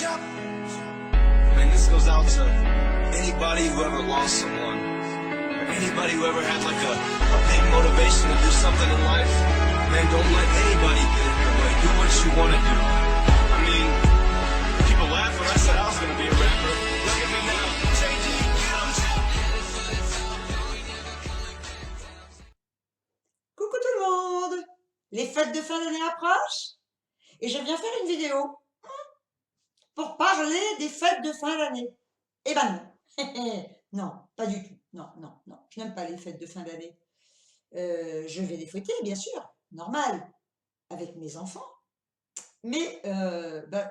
I mean, this goes out to anybody who ever lost someone, or anybody who ever had like a big motivation to do something in life. Man, don't let anybody get in your way. Do what you want to do. I mean, people laugh when I said I was going to be a rapper. Look at me now. JD, get 'em. Coucou tout le monde! Les fêtes de fin d'année approchent et je viens faire une vidéo pour parler des fêtes de fin d'année. Eh ben non, non, pas du tout. Non, non, non, je n'aime pas les fêtes de fin d'année. Je vais les fêter, bien sûr, normal, avec mes enfants. Mais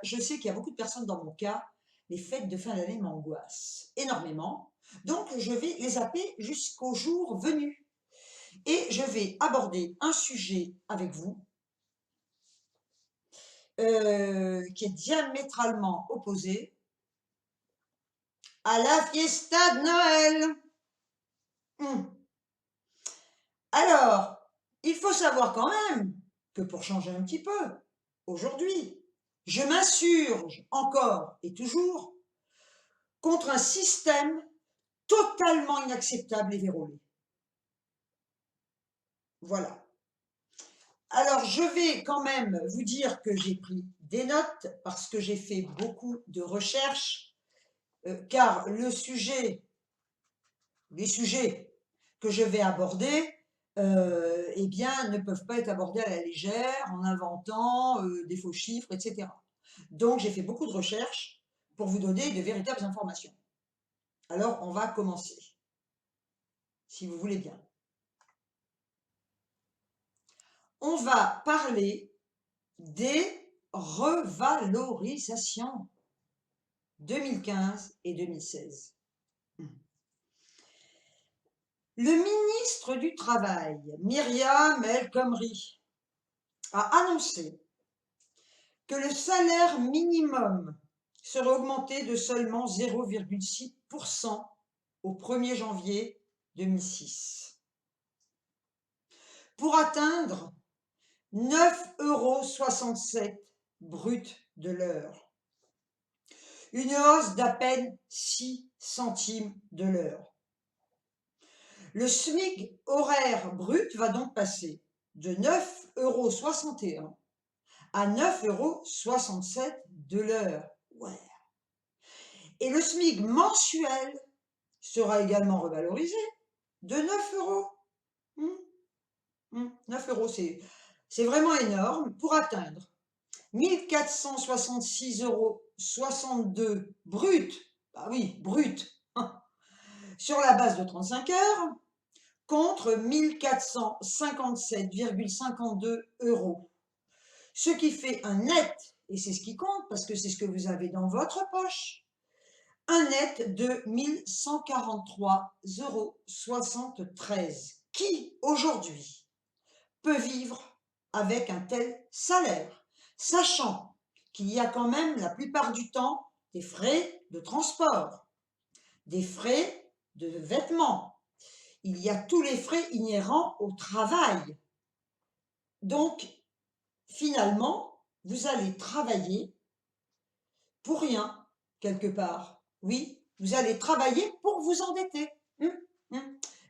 je sais qu'il y a beaucoup de personnes dans mon cas, les fêtes de fin d'année m'angoissent énormément. Donc, je vais les zapper jusqu'au jour venu. Et je vais aborder un sujet avec vous qui est diamétralement opposé à la fiesta de Noël. Alors, il faut savoir quand même que pour changer un petit peu, aujourd'hui, je m'insurge encore et toujours contre un système totalement inacceptable et vérolé. Voilà. Alors, je vais quand même vous dire que j'ai pris des notes parce que j'ai fait beaucoup de recherches, car les sujets que je vais aborder, eh bien, ne peuvent pas être abordés à la légère, en inventant des faux chiffres, etc. Donc, j'ai fait beaucoup de recherches pour vous donner de véritables informations. Alors, on va commencer, si vous voulez bien. On va parler des revalorisations 2015 et 2016. Le ministre du Travail, Myriam El Khomri, a annoncé que le salaire minimum serait augmenté de seulement 0,6% au 1er janvier 2006 pour atteindre 9,67 € brut de l'heure, une hausse d'à peine 6 centimes de l'heure. Le SMIC horaire brut va donc passer de 9,61 € à 9,67 € de l'heure. Ouais. Et le SMIC mensuel sera également revalorisé de 9 €. 9 €, c'est vraiment énorme, pour atteindre 1 466,62 € brut, bah oui, brut, sur la base de 35 heures, contre 1 457,52 €. Ce qui fait un net, et c'est ce qui compte, parce que c'est ce que vous avez dans votre poche, un net de 1 143,73 €. Qui, aujourd'hui, peut vivre avec un tel salaire, sachant qu'il y a quand même la plupart du temps des frais de transport, des frais de vêtements, il y a tous les frais inhérents au travail. Donc, finalement, vous allez travailler pour rien, quelque part. Oui, vous allez travailler pour vous endetter.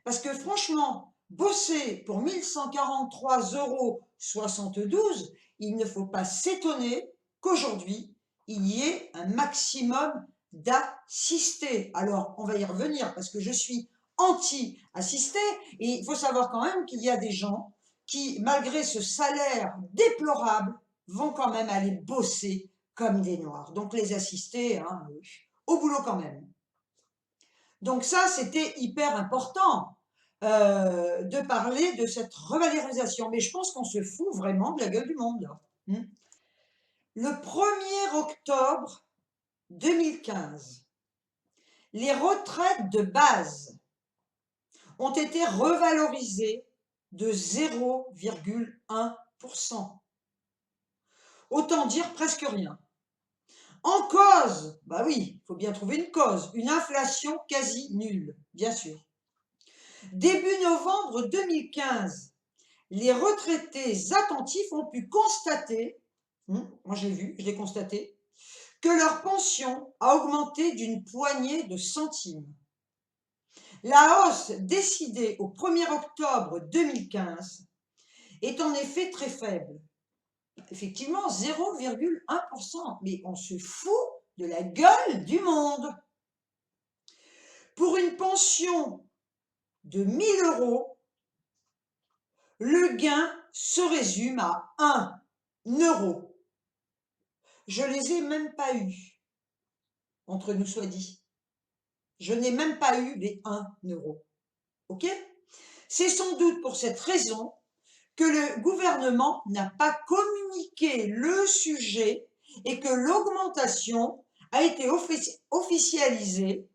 Parce que franchement, bosser pour 1 143,72 €, il ne faut pas s'étonner qu'aujourd'hui, il y ait un maximum d'assistés. Alors, on va y revenir parce que je suis anti-assisté et il faut savoir quand même qu'il y a des gens qui, malgré ce salaire déplorable, vont quand même aller bosser comme des noirs. Donc, les assistés, au boulot quand même. Donc ça, c'était hyper important de parler de cette revalorisation. Mais je pense qu'on se fout vraiment de la gueule du monde, là. Le 1er octobre 2015, les retraites de base ont été revalorisées de 0,1%. Autant dire presque rien. En cause, bah oui, il faut bien trouver une cause, une inflation quasi nulle, bien sûr. Début novembre 2015, les retraités attentifs ont pu constater, moi j'ai vu, je l'ai constaté, que leur pension a augmenté d'une poignée de centimes. La hausse décidée au 1er octobre 2015 est en effet très faible. Effectivement, 0,1%, mais on se fout de la gueule du monde. Pour une pension de 1 000 €, le gain se résume à 1 euro. Je les ai même pas eus, entre nous soit dit. Je n'ai même pas eu les 1 euro. Ok? C'est sans doute pour cette raison que le gouvernement n'a pas communiqué le sujet et que l'augmentation a été officialisée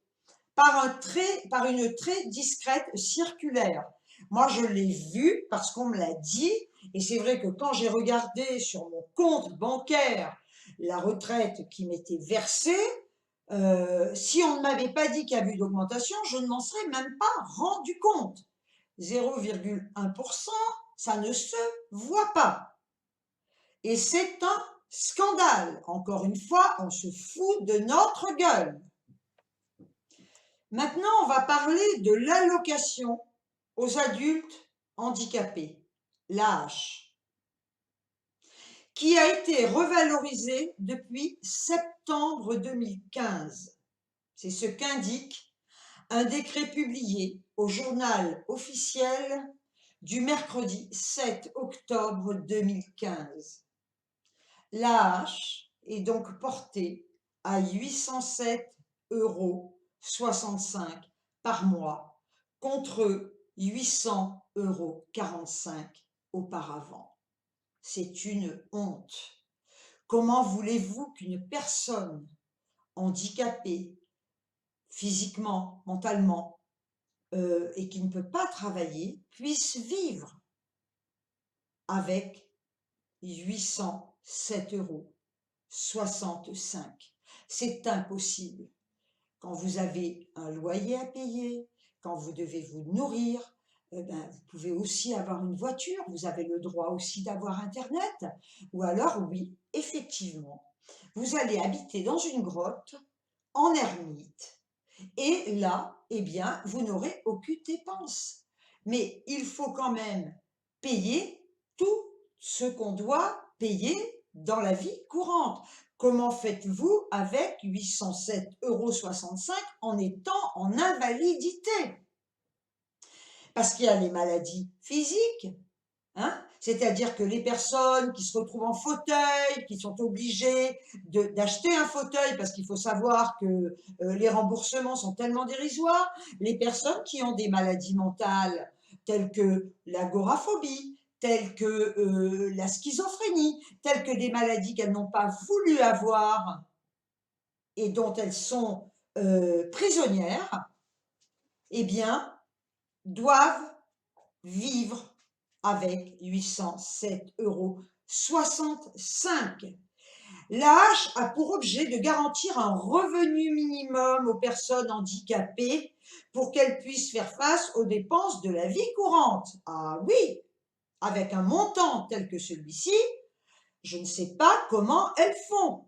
par une très discrète circulaire. Moi, je l'ai vu parce qu'on me l'a dit, et c'est vrai que quand j'ai regardé sur mon compte bancaire la retraite qui m'était versée, si on ne m'avait pas dit qu'il y avait eu d'augmentation, je ne m'en serais même pas rendu compte. 0,1%, ça ne se voit pas. Et c'est un scandale. Encore une fois, on se fout de notre gueule. Maintenant, on va parler de l'allocation aux adultes handicapés, l'AH, qui a été revalorisée depuis septembre 2015. C'est ce qu'indique un décret publié au journal officiel du mercredi 7 octobre 2015. L'AH est donc portée à 807,65 € par mois contre 800,45 € auparavant. C'est une honte. Comment voulez-vous qu'une personne handicapée physiquement, mentalement, et qui ne peut pas travailler puisse vivre avec 807,65 €? C'est impossible. Quand vous avez un loyer à payer, quand vous devez vous nourrir, vous pouvez aussi avoir une voiture, vous avez le droit aussi d'avoir Internet, ou alors oui, effectivement, vous allez habiter dans une grotte, en ermite, et là, eh bien, vous n'aurez aucune dépense. Mais il faut quand même payer tout ce qu'on doit payer dans la vie courante. Comment faites-vous avec 807,65 € en étant en invalidité? Parce qu'il y a les maladies physiques, hein? C'est-à-dire que les personnes qui se retrouvent en fauteuil, qui sont obligées d'acheter un fauteuil parce qu'il faut savoir que les remboursements sont tellement dérisoires, les personnes qui ont des maladies mentales telles que l'agoraphobie, telles que la schizophrénie, telles que des maladies qu'elles n'ont pas voulu avoir et dont elles sont prisonnières, eh bien, doivent vivre avec 807,65 €. L'AH a pour objet de garantir un revenu minimum aux personnes handicapées pour qu'elles puissent faire face aux dépenses de la vie courante. Ah oui, avec un montant tel que celui-ci, je ne sais pas comment elles font.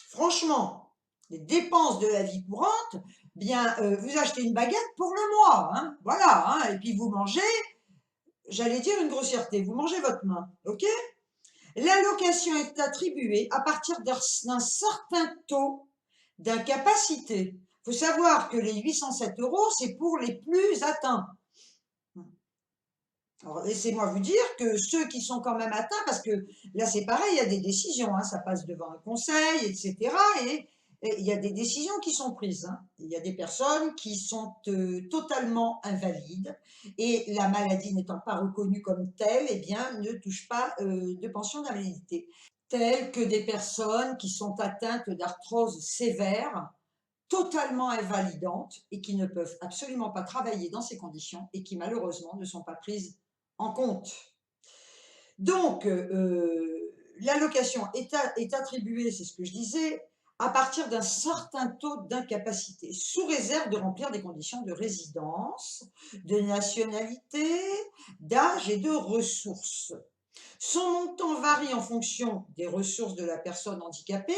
Franchement, les dépenses de la vie courante, bien, vous achetez une baguette pour le mois, hein, voilà, hein, et puis vous mangez, j'allais dire une grossièreté, vous mangez votre main, ok? L'allocation est attribuée à partir d'un certain taux d'incapacité. Il faut savoir que les 807 €, c'est pour les plus atteints. Alors, laissez-moi vous dire que ceux qui sont quand même atteints, parce que là c'est pareil, il y a des décisions, hein, ça passe devant un conseil, etc. Et il y a des décisions qui sont prises, hein. Il y a des personnes qui sont totalement invalides et la maladie n'étant pas reconnue comme telle, eh bien, ne touche pas de pension d'invalidité. Telles que des personnes qui sont atteintes d'arthrose sévère, totalement invalidantes et qui ne peuvent absolument pas travailler dans ces conditions et qui malheureusement ne sont pas prises en compte. Donc, l'allocation est attribuée, c'est ce que je disais, à partir d'un certain taux d'incapacité, sous réserve de remplir des conditions de résidence, de nationalité, d'âge et de ressources. Son montant varie en fonction des ressources de la personne handicapée,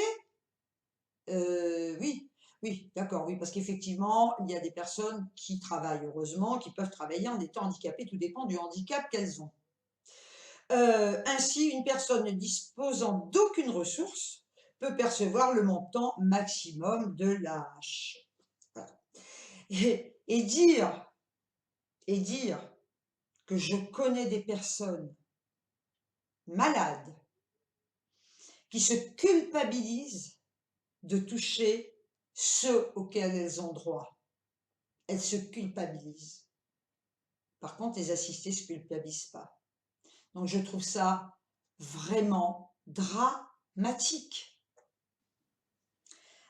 Oui, oui, d'accord, oui, parce qu'effectivement, il y a des personnes qui travaillent, heureusement, qui peuvent travailler en étant handicapées, tout dépend du handicap qu'elles ont. Ainsi, une personne ne disposant d'aucune ressource peut percevoir le montant maximum de l'AAH. Voilà. Et dire que je connais des personnes malades qui se culpabilisent de toucher ce auquel elles ont droit. Elles se culpabilisent. Par contre, les assistés ne se culpabilisent pas. Donc, je trouve ça vraiment dramatique.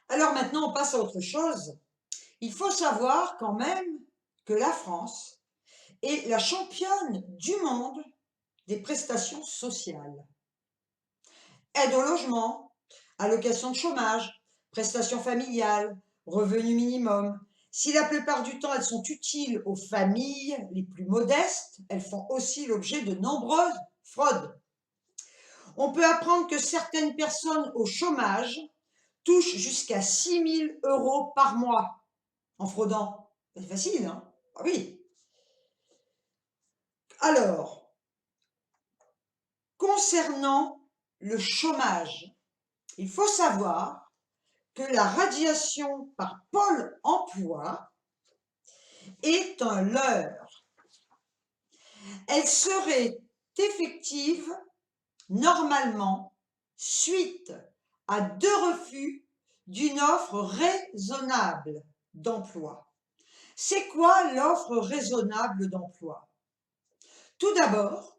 Alors maintenant, on passe à autre chose. Il faut savoir quand même que la France est la championne du monde des prestations sociales. Aide au logement, allocation de chômage, prestations familiales, revenu minimum. Si la plupart du temps elles sont utiles aux familles les plus modestes, elles font aussi l'objet de nombreuses fraudes. On peut apprendre que certaines personnes au chômage touchent jusqu'à 6 000 € par mois en fraudant. C'est facile, hein? Ah oui. Alors, concernant le chômage, il faut savoir que la radiation par Pôle emploi est un leurre. Elle serait effective normalement suite à 2 refus d'une offre raisonnable d'emploi. C'est quoi l'offre raisonnable d'emploi? Tout d'abord,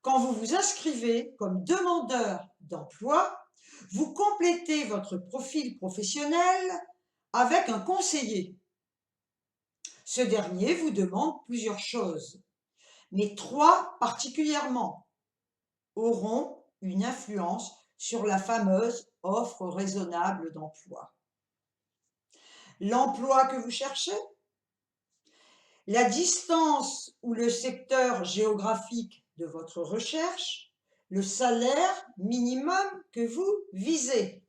quand vous vous inscrivez comme demandeur d'emploi, vous complétez votre profil professionnel avec un conseiller. Ce dernier vous demande plusieurs choses, mais 3 particulièrement auront une influence sur la fameuse offre raisonnable d'emploi. L'emploi que vous cherchez, la distance ou le secteur géographique de votre recherche, le salaire minimum que vous visez.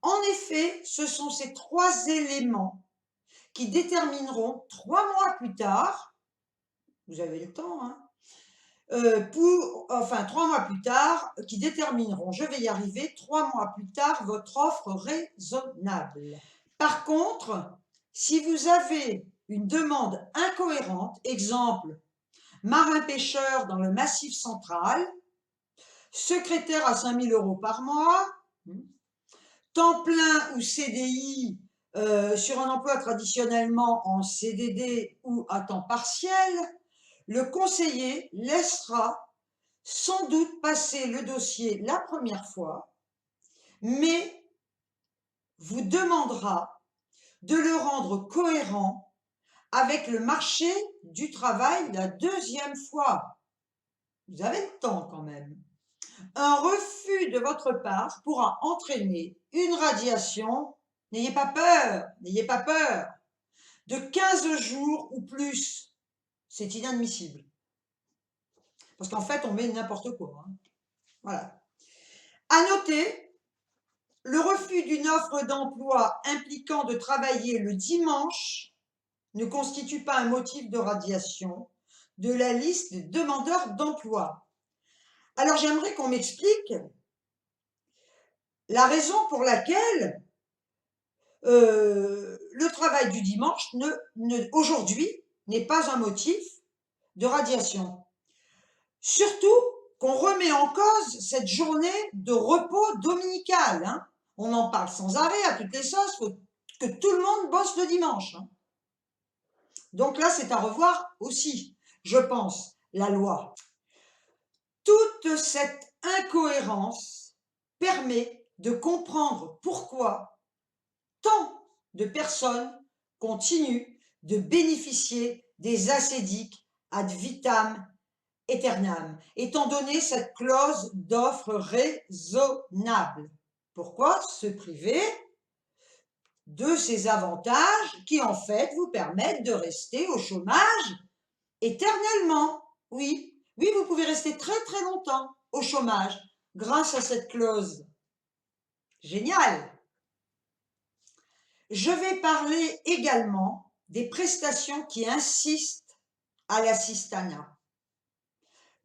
En effet, ce sont ces 3 éléments qui détermineront 3 mois plus tard, vous avez le temps, hein, 3 mois plus tard, qui détermineront, je vais y arriver, 3 mois plus tard, votre offre raisonnable. Par contre, si vous avez une demande incohérente, exemple, marin-pêcheur dans le Massif central, secrétaire à 5 000 € par mois, temps plein ou CDI sur un emploi traditionnellement en CDD ou à temps partiel, le conseiller laissera sans doute passer le dossier la première fois, mais vous demandera de le rendre cohérent avec le marché du travail la 2e fois. Vous avez le temps quand même. Un refus de votre part pourra entraîner une radiation, n'ayez pas peur, de 15 jours ou plus. C'est inadmissible. Parce qu'en fait, on met n'importe quoi. Hein. Voilà. À noter, le refus d'une offre d'emploi impliquant de travailler le dimanche ne constitue pas un motif de radiation de la liste des demandeurs d'emploi. Alors j'aimerais qu'on m'explique la raison pour laquelle le travail du dimanche aujourd'hui n'est pas un motif de radiation. Surtout qu'on remet en cause cette journée de repos dominical. Hein. On en parle sans arrêt à toutes les sauces, faut que tout le monde bosse le dimanche. Hein. Donc là, c'est à revoir aussi, je pense, la loi. Toute cette incohérence permet de comprendre pourquoi tant de personnes continuent de bénéficier des assédiques ad vitam aeternam, étant donné cette clause d'offre raisonnable. Pourquoi se priver de ces avantages qui, en fait, vous permettent de rester au chômage éternellement? Oui, oui, vous pouvez rester très très longtemps au chômage grâce à cette clause. Génial! Je vais parler également des prestations qui insistent à l'assistanat.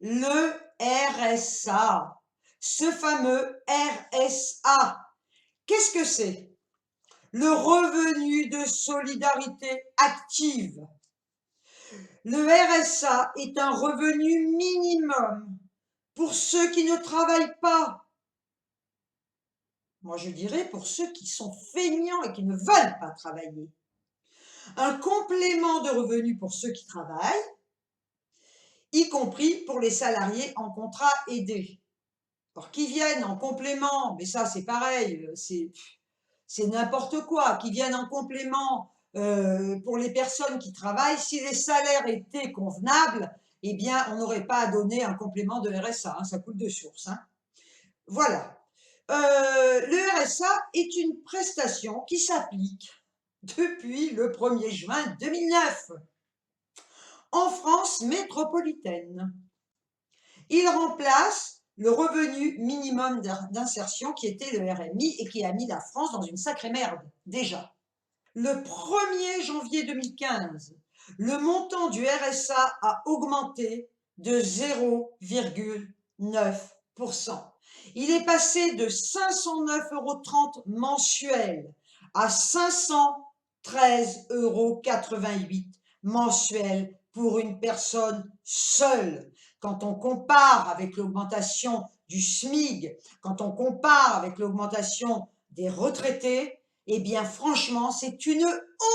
Le RSA, ce fameux RSA. Qu'est-ce que c'est? Le revenu de solidarité active. Le RSA est un revenu minimum pour ceux qui ne travaillent pas. Moi, je dirais pour ceux qui sont feignants et qui ne veulent pas travailler. Un complément de revenu pour ceux qui travaillent, y compris pour les salariés en contrat aidé. Alors, qui viennent en complément, mais ça, c'est pareil, c'est n'importe quoi, qui viennent en complément pour les personnes qui travaillent, si les salaires étaient convenables, eh bien, on n'aurait pas à donner un complément de RSA, hein, ça coule de source. Hein. Voilà. Le RSA est une prestation qui s'applique depuis le 1er juin 2009 en France métropolitaine. Il remplace le revenu minimum d'insertion qui était le RMI et qui a mis la France dans une sacrée merde, déjà. Le 1er janvier 2015, le montant du RSA a augmenté de 0,9%. Il est passé de 509,30 € mensuels à 513,88 € mensuels pour une personne seule. Quand on compare avec l'augmentation du SMIC, quand on compare avec l'augmentation des retraités, eh bien franchement, c'est une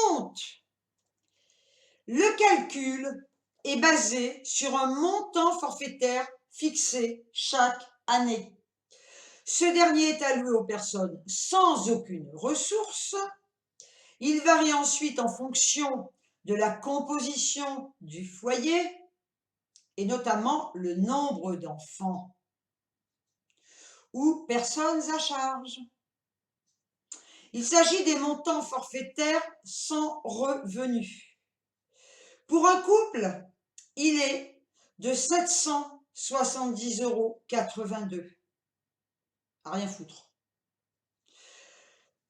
honte. Le calcul est basé sur un montant forfaitaire fixé chaque année. Ce dernier est alloué aux personnes sans aucune ressource. Il varie ensuite en fonction de la composition du foyer et notamment le nombre d'enfants ou personnes à charge. Il s'agit des montants forfaitaires sans revenu. Pour un couple, il est de 770,82 €. À rien foutre.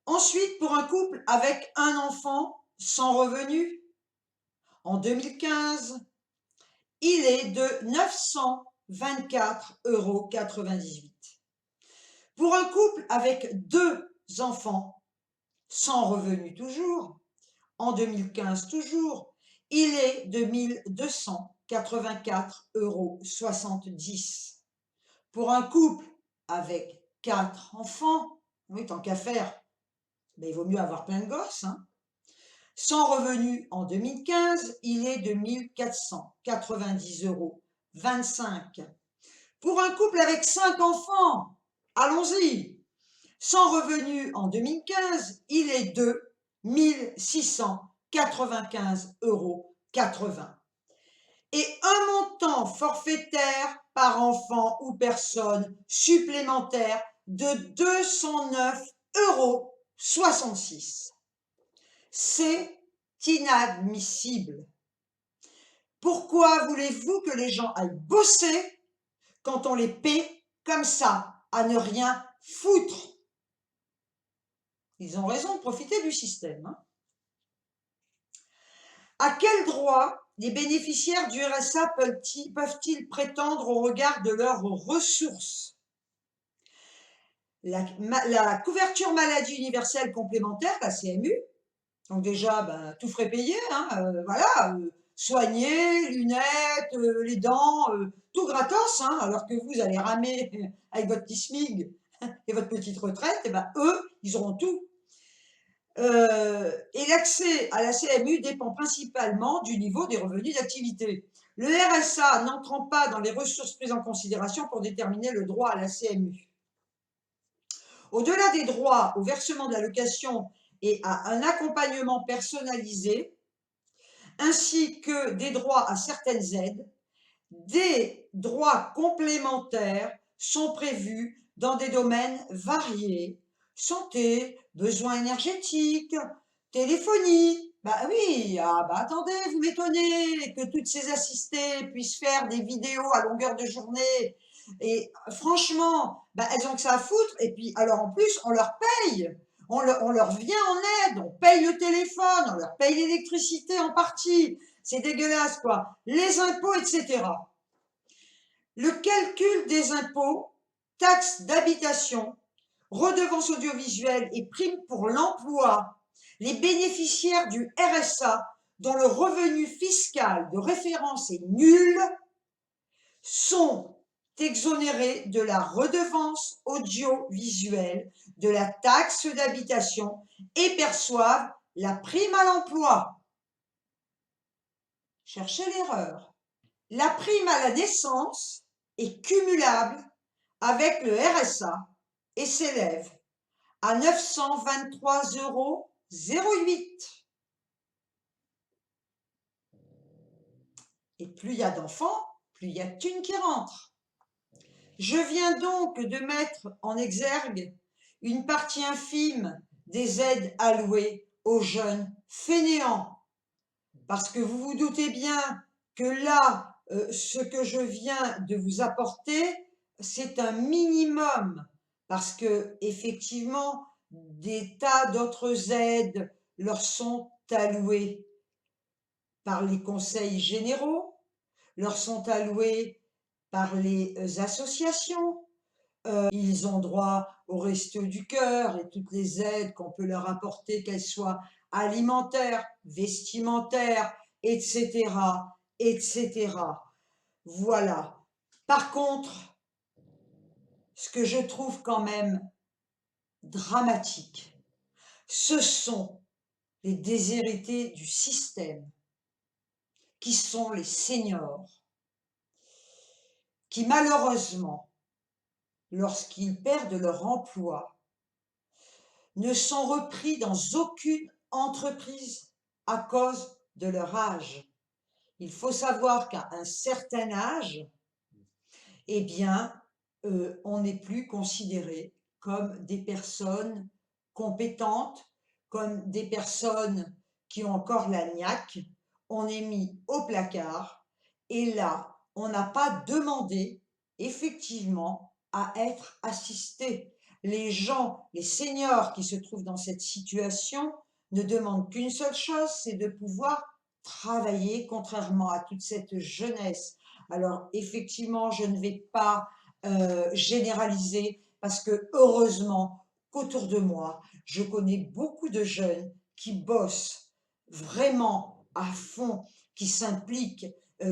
Ensuite, pour un couple avec un enfant sans revenu, en 2015, il est de 924,98 €. Pour un couple avec 2 enfants, sans revenu toujours, en 2015 toujours, il est de 1284,70 €. Pour un couple avec 4 enfants, oui, tant qu'à faire, mais il vaut mieux avoir plein de gosses, hein. Sans revenu en 2015, il est de 1490,25 €. Pour un couple avec 5 enfants, allons-y, sans revenu en 2015, il est de 1695,80 €. Et un montant forfaitaire par enfant ou personne supplémentaire de 209,66 €. C'est inadmissible. Pourquoi voulez-vous que les gens aillent bosser quand on les paie comme ça, à ne rien foutre? Ils ont raison de profiter du système. Hein. À quel droit les bénéficiaires du RSA peuvent-ils prétendre au regard de leurs ressources? La couverture maladie universelle complémentaire, la CMU, donc déjà, tout frais payé, hein, voilà, soigner, lunettes, les dents, tout gratos, hein, alors que vous allez ramer avec votre petit SMIC et votre petite retraite, et eux, ils auront tout. Et l'accès à la CMU dépend principalement du niveau des revenus d'activité. Le RSA n'entrant pas dans les ressources prises en considération pour déterminer le droit à la CMU. Au-delà des droits au versement de l'allocation et à un accompagnement personnalisé, ainsi que des droits à certaines aides, des droits complémentaires sont prévus dans des domaines variés: santé, besoins énergétiques, téléphonie. Oui, attendez, vous m'étonnez que toutes ces assistées puissent faire des vidéos à longueur de journée. Et franchement, elles ont que ça à foutre. Et puis, alors en plus, on leur paye. on leur vient en aide, on paye le téléphone, on leur paye l'électricité en partie. C'est dégueulasse, quoi. Les impôts, etc. Le calcul des impôts, taxes d'habitation, redevances audiovisuelles et primes pour l'emploi, les bénéficiaires du RSA, dont le revenu fiscal de référence est nul, sont exonérés de la redevance audiovisuelle, de la taxe d'habitation et perçoivent la prime à l'emploi. Cherchez l'erreur. La prime à la naissance est cumulable avec le RSA et s'élève à 923,08 €. Et plus il y a d'enfants, plus il y a de thunes qui rentrent. Je viens donc de mettre en exergue une partie infime des aides allouées aux jeunes fainéants. Parce que vous vous doutez bien que là, ce que je viens de vous apporter, c'est un minimum. Parce que effectivement, des tas d'autres aides leur sont allouées par les conseils généraux, leur sont allouées par les associations. Ils ont droit au Resto du Cœur et toutes les aides qu'on peut leur apporter, qu'elles soient alimentaires, vestimentaires, etc., etc. Voilà. Par contre, ce que je trouve quand même dramatique, ce sont les déshérités du système, qui sont les seniors, qui malheureusement, lorsqu'ils perdent leur emploi, ne sont repris dans aucune entreprise à cause de leur âge. Il faut savoir qu'à un certain âge, eh bien, on n'est plus considéré comme des personnes compétentes, comme des personnes qui ont encore la niaque. On est mis au placard et là, on n'a pas demandé effectivement à être assisté. Les gens, les seniors qui se trouvent dans cette situation ne demandent qu'une seule chose, c'est de pouvoir travailler, contrairement à toute cette jeunesse. Alors effectivement, je ne vais pas généraliser parce que heureusement qu'autour de moi, je connais beaucoup de jeunes qui bossent vraiment à fond, qui s'impliquent,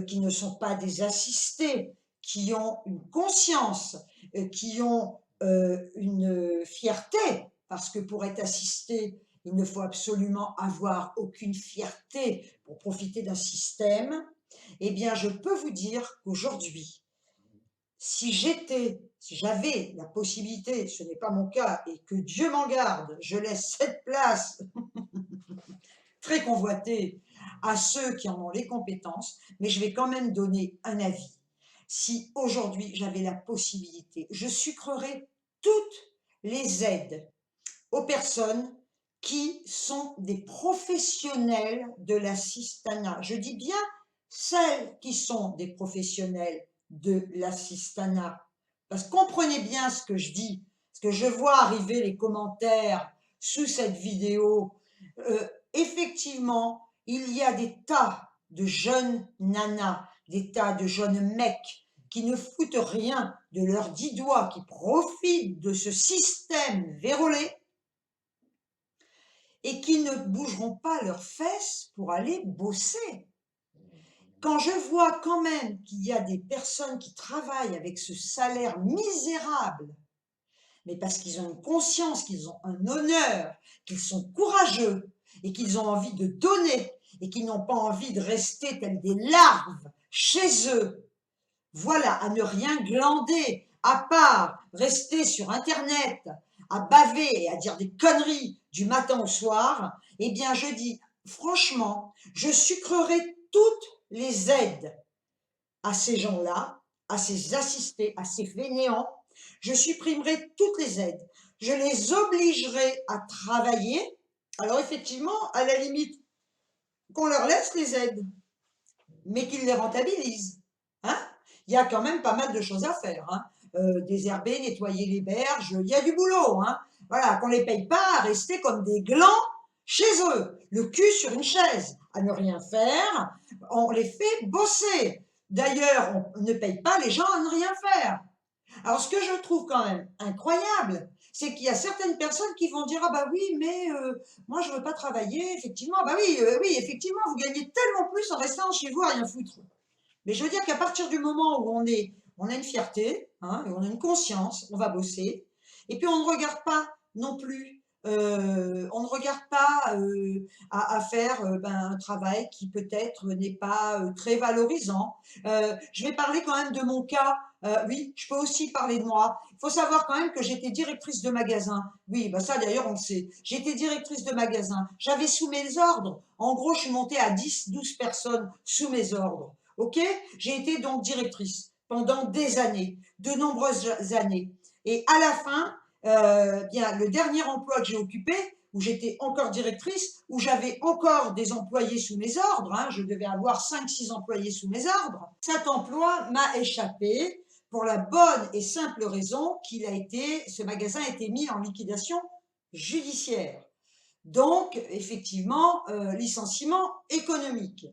qui ne sont pas des assistés, qui ont une conscience, qui ont une fierté, parce que pour être assisté, il ne faut absolument avoir aucune fierté pour profiter d'un système. Eh bien, je peux vous dire qu'aujourd'hui, si j'avais la possibilité, ce n'est pas mon cas, et que Dieu m'en garde, je laisse cette place très convoitée à ceux qui en ont les compétences, mais je vais quand même donner un avis. Si aujourd'hui j'avais la possibilité, je sucrerais toutes les aides aux personnes qui sont des professionnels de l'assistanat. Je dis bien celles qui sont des professionnels de l'assistanat. Parce que comprenez bien ce que je dis, parce que je vois arriver les commentaires sous cette vidéo. Effectivement, il y a des tas de jeunes nanas, des tas de jeunes mecs qui ne foutent rien de leurs 10 doigts, qui profitent de ce système vérolé et qui ne bougeront pas leurs fesses pour aller bosser. Quand je vois quand même qu'il y a des personnes qui travaillent avec ce salaire misérable, mais parce qu'ils ont une conscience, qu'ils ont un honneur, qu'ils sont courageux et qu'ils ont envie de donner et qu'ils n'ont pas envie de rester tels des larves chez eux, voilà, à ne rien glander, à part rester sur Internet, à baver et à dire des conneries du matin au soir, eh bien je dis, franchement, je sucrerai toutes les aides à ces gens-là, à ces assistés, à ces fainéants, je supprimerai toutes les aides, je les obligerai à travailler. Alors effectivement, à la limite, qu'on leur laisse les aides, mais qu'ils les rentabilisent. Hein? Il y a quand même pas mal de choses à faire. Hein? Désherber, nettoyer les berges, il y a du boulot. Hein? Voilà, qu'on les paye pas à rester comme des glands chez eux, le cul sur une chaise, à ne rien faire, on les fait bosser. D'ailleurs, on ne paye pas les gens à ne rien faire. Alors, ce que je trouve quand même incroyable, c'est qu'il y a certaines personnes qui vont dire: «Ah bah oui, mais moi je veux pas travailler, effectivement». Ah bah oui, oui, effectivement, vous gagnez tellement plus en restant chez vous à rien foutre. Mais je veux dire qu'à partir du moment où on a une fierté, hein, et on a une conscience, on va bosser. Et puis on ne regarde pas non plus, on ne regarde pas à faire ben, un travail qui peut-être n'est pas très valorisant. Je vais parler quand même de mon cas. Oui, je peux aussi parler de moi. Il faut savoir quand même que j'étais directrice de magasin. Oui, bah ça d'ailleurs on le sait. J'étais directrice de magasin. J'avais sous mes ordres. En gros, je suis montée à 10, 12 personnes sous mes ordres. Ok? J'ai été donc directrice pendant des années, de nombreuses années. Et à la fin, bien, le dernier emploi que j'ai occupé, où j'étais encore directrice, où j'avais encore des employés sous mes ordres, hein, je devais avoir 5-6 employés sous mes ordres, cet emploi m'a échappé pour la bonne et simple raison ce magasin a été mis en liquidation judiciaire. Donc, effectivement, licenciement économique.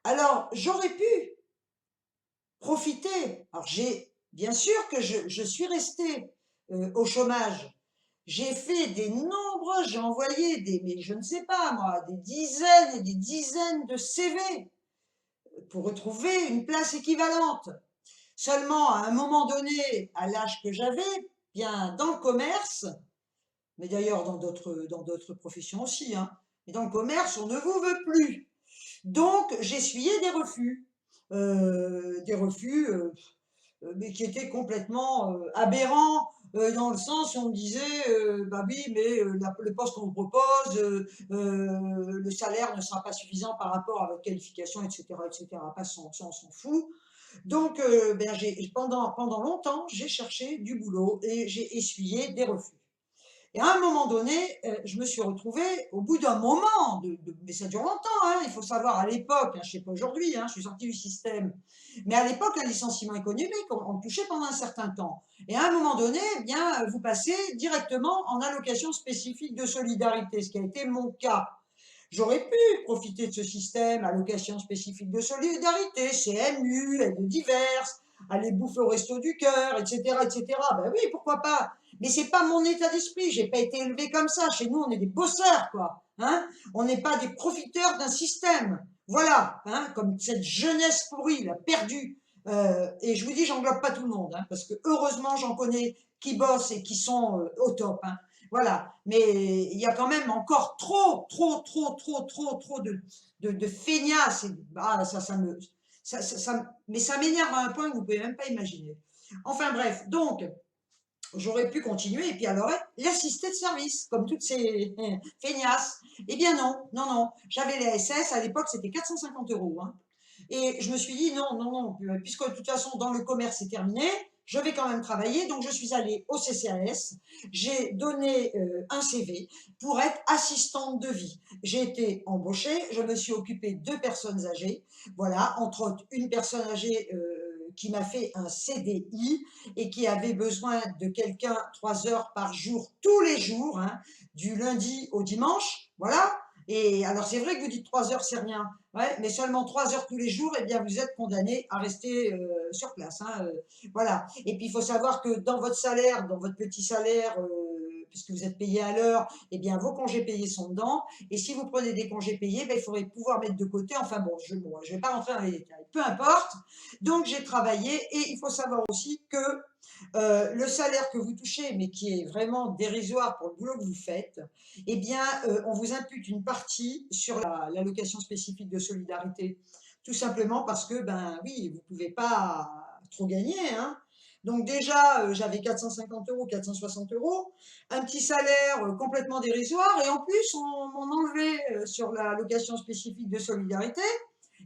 Alors, j'aurais pu profiter. Alors, bien sûr que je suis restée au chômage. J'ai fait j'ai envoyé mais je ne sais pas moi, des dizaines et des dizaines de CV pour retrouver une place équivalente. Seulement, à un moment donné, à l'âge que j'avais, bien dans le commerce, mais d'ailleurs dans d'autres professions aussi, hein, mais dans le commerce, on ne vous veut plus. Donc, j'essuyais des refus, mais qui étaient complètement aberrants, dans le sens où on me disait, bah oui, mais le poste qu'on vous propose, le salaire ne sera pas suffisant par rapport à votre qualification, etc., etc. Pas ça, on s'en fout. Donc, ben, pendant longtemps, j'ai cherché du boulot et j'ai essuyé des refus. Et à un moment donné, je me suis retrouvée, au bout d'un moment, mais ça dure longtemps, hein, il faut savoir, à l'époque, hein, je ne sais pas aujourd'hui, hein, je suis sortie du système, mais à l'époque, un licenciement économique, on le touchait pendant un certain temps. Et à un moment donné, eh bien, vous passez directement en allocation spécifique de solidarité, ce qui a été mon cas. J'aurais pu profiter de ce système, allocation spécifique de solidarité, CMU, aides diverses, aller bouffer au resto du cœur, etc., etc. Ben oui, pourquoi pas? Mais c'est pas mon état d'esprit. J'ai pas été élevé comme ça. Chez nous, on est des bosseurs, quoi. Hein? On n'est pas des profiteurs d'un système. Voilà, hein, comme cette jeunesse pourrie, là, perdue. Et je vous dis, j'englobe pas tout le monde, hein, parce que heureusement, j'en connais qui bossent et qui sont au top. Hein. Voilà, mais il y a quand même encore trop de feignasses. Ah, mais ça m'énerve à un point que vous pouvez même pas imaginer. Enfin bref, donc j'aurais pu continuer et puis alors l'assisté de service, comme toutes ces feignasses. Eh bien non, non, non. J'avais les SS, à l'époque c'était 450 €. Hein. Et je me suis dit non, non, non, puisque de toute façon dans le commerce c'est terminé, je vais quand même travailler. Donc je suis allée au CCAS, j'ai donné un CV pour être assistante de vie. J'ai été embauchée, je me suis occupée de personnes âgées, voilà, entre autres une personne âgée qui m'a fait un CDI et qui avait besoin de quelqu'un 3 heures par jour, tous les jours, hein, du lundi au dimanche, voilà. Et alors c'est vrai que vous dites 3 heures, c'est rien, ouais, mais seulement 3 heures tous les jours, eh bien vous êtes condamné à rester sur place. Hein, voilà. Et puis il faut savoir que dans votre salaire, dans votre petit salaire, puisque vous êtes payé à l'heure, eh bien vos congés payés sont dedans. Et si vous prenez des congés payés, ben, il faudrait pouvoir mettre de côté. Enfin bon, je ne vais pas rentrer dans les détails. Peu importe. Donc j'ai travaillé et il faut savoir aussi que le salaire que vous touchez, mais qui est vraiment dérisoire pour le boulot que vous faites, eh bien, on vous impute une partie sur l'allocation spécifique de solidarité. Tout simplement parce que, ben oui, vous ne pouvez pas trop gagner. Hein. Donc déjà, j'avais 450 €, 460 €, un petit salaire complètement dérisoire, et en plus, on m'en enlevait sur l'allocation spécifique de solidarité.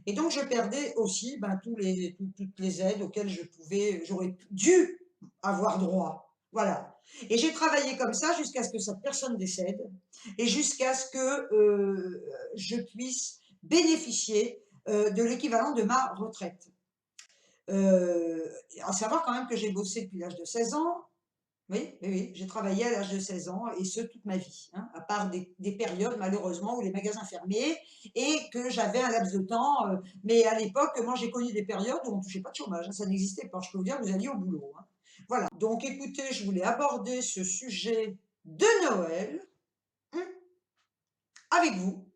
Et donc, je perdais aussi ben, toutes les aides auxquelles j'aurais dû avoir droit. Voilà. Et j'ai travaillé comme ça jusqu'à ce que cette personne décède et jusqu'à ce que je puisse bénéficier de l'équivalent de ma retraite. À savoir quand même que j'ai bossé depuis l'âge de 16 ans, Oui, oui, oui, j'ai travaillé à l'âge de 16 ans et ce toute ma vie, hein, à part des périodes malheureusement où les magasins fermaient et que j'avais un laps de temps, mais à l'époque, moi j'ai connu des périodes où on ne touchait pas de chômage, hein, ça n'existait pas. Je peux vous dire, vous alliez au boulot, hein. Voilà, donc écoutez, je voulais aborder ce sujet de Noël, mmh, avec vous.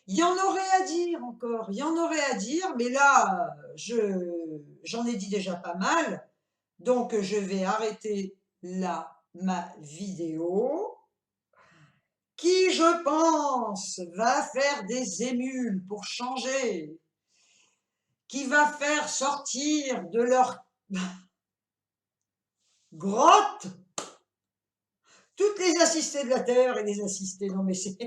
Il y en aurait à dire encore, il y en aurait à dire, mais là, j'en ai dit déjà pas mal, donc je vais arrêter là ma vidéo qui, je pense, va faire des émules pour changer, qui va faire sortir de leur grotte toutes les assistées de la Terre et les assistés, non mais c'est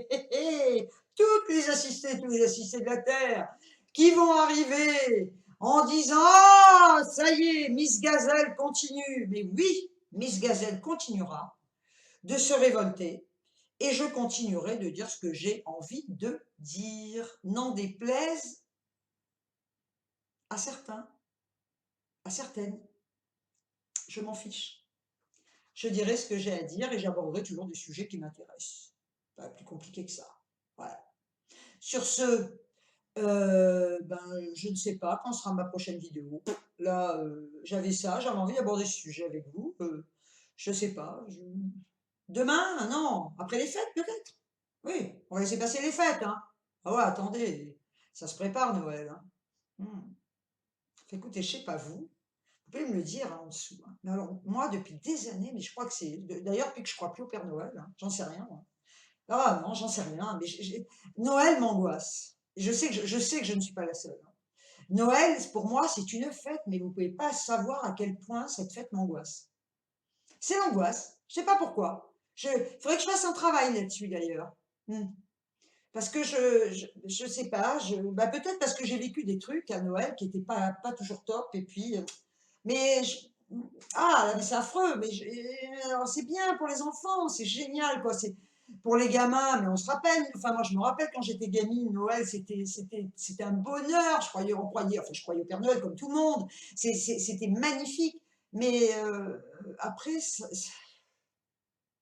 toutes les assistées, tous les assistés de la Terre qui vont arriver en disant: «Ah, ça y est, Miss Gazelle continue». Mais oui, Miss Gazelle continuera de se révolter et je continuerai de dire ce que j'ai envie de dire, n'en déplaise à certains, à certaines. Je m'en fiche. Je dirai ce que j'ai à dire et j'aborderai toujours des sujets qui m'intéressent. Pas plus compliqué que ça. Voilà. Sur ce, ben, je ne sais pas quand sera ma prochaine vidéo. Là, j'avais ça, j'avais envie d'aborder ce sujet avec vous. Je ne sais pas. Demain? Non, après les fêtes peut-être? Oui, on va laisser passer les fêtes, hein. Ah ouais, attendez, ça se prépare Noël, hein. Mmh. Écoutez, je sais pas vous pouvez me le dire, hein, en dessous, hein. Mais alors moi depuis des années, mais je crois que c'est d'ailleurs depuis que je crois plus au Père Noël, hein, j'en sais rien moi. Ah non, j'en sais rien, mais Noël m'angoisse. Je sais que je ne suis pas la seule, hein. Noël, pour moi, c'est une fête, mais vous pouvez pas savoir à quel point cette fête m'angoisse. C'est l'angoisse, je sais pas pourquoi. Faudrait que je fasse un travail là-dessus d'ailleurs. Mmh. Parce que je sais pas, bah, peut-être parce que j'ai vécu des trucs à Noël qui étaient pas toujours top et puis, mais ah, mais c'est affreux, mais alors c'est bien pour les enfants, c'est génial quoi, c'est pour les gamins, mais on se rappelle, enfin moi je me rappelle quand j'étais gamine, Noël c'était un bonheur, enfin je croyais au Père Noël comme tout le monde, c'était magnifique, mais après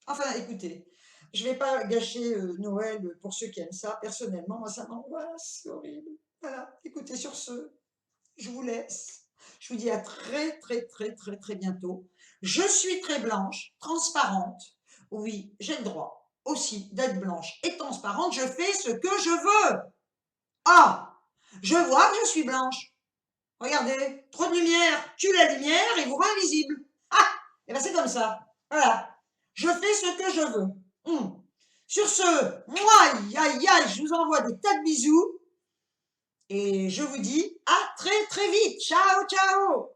enfin écoutez, je vais pas gâcher, Noël, pour ceux qui aiment ça. Personnellement, moi ça m'angoisse, c'est horrible. Voilà, écoutez sur ce, je vous laisse. Je vous dis à très, très, très, très, très bientôt. Je suis très blanche, transparente. Oui, j'ai le droit aussi d'être blanche et transparente. Je fais ce que je veux. Ah! Je vois que je suis blanche. Regardez, trop de lumière tue la lumière et vous rend invisible. Ah! Et bien c'est comme ça. Voilà. Je fais ce que je veux. Sur ce, moi, aïe, aïe, aïe, je vous envoie des tas de bisous et je vous dis à très très vite. Ciao, ciao!